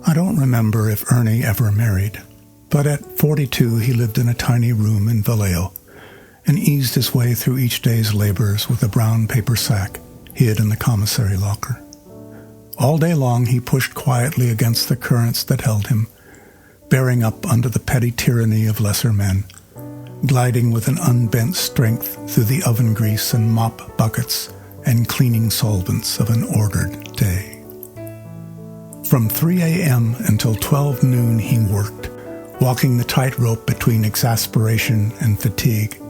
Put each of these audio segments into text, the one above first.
I don't remember if Ernie ever married, but at 42 he lived in a tiny room in Vallejo and eased his way through each day's labors with a brown paper sack hid in the commissary locker. All day long he pushed quietly against the currents that held him, bearing up under the petty tyranny of lesser men, gliding with an unbent strength through the oven grease and mop buckets and cleaning solvents of an ordered day. From 3 a.m. until 12 noon he worked, walking the tightrope between exasperation and fatigue.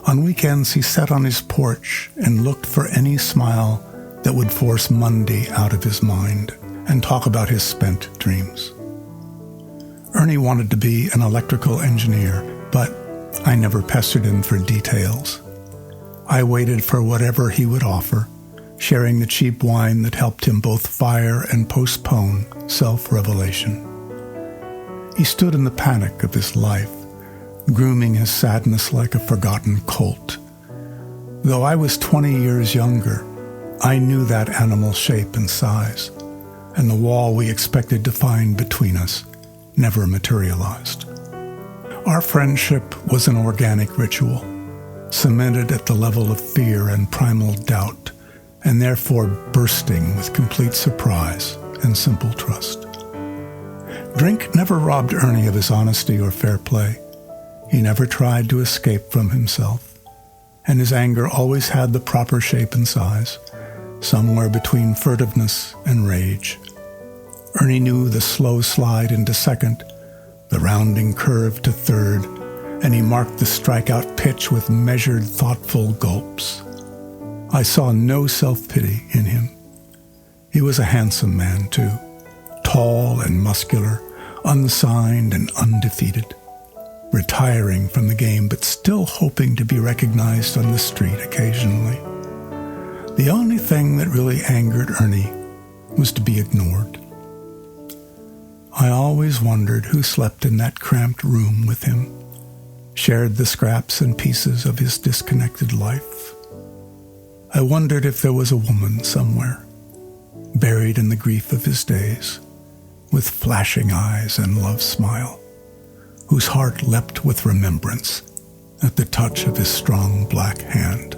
On weekends he sat on his porch and looked for any smile that would force Monday out of his mind and talk about his spent dreams. Ernie wanted to be an electrical engineer, but I never pestered him for details. I waited for whatever he would offer, sharing the cheap wine that helped him both fire and postpone self-revelation. He stood in the panic of his life, grooming his sadness like a forgotten colt. Though I was 20 years younger, I knew that animal's shape and size, and the wall we expected to find between us never materialized. Our friendship was an organic ritual, cemented at the level of fear and primal doubt, and therefore bursting with complete surprise and simple trust. Drink never robbed Ernie of his honesty or fair play. He never tried to escape from himself, and his anger always had the proper shape and size, somewhere between furtiveness and rage. Ernie knew the slow slide into second, the rounding curve to third, and he marked the strikeout pitch with measured, thoughtful gulps. I saw no self-pity in him. He was a handsome man, too, tall and muscular, unsigned and undefeated, retiring from the game but still hoping to be recognized on the street occasionally. The only thing that really angered Ernie was to be ignored. I always wondered who slept in that cramped room with him, shared the scraps and pieces of his disconnected life. I wondered if there was a woman somewhere, buried in the grief of his days, with flashing eyes and love smile, whose heart leapt with remembrance at the touch of his strong black hand.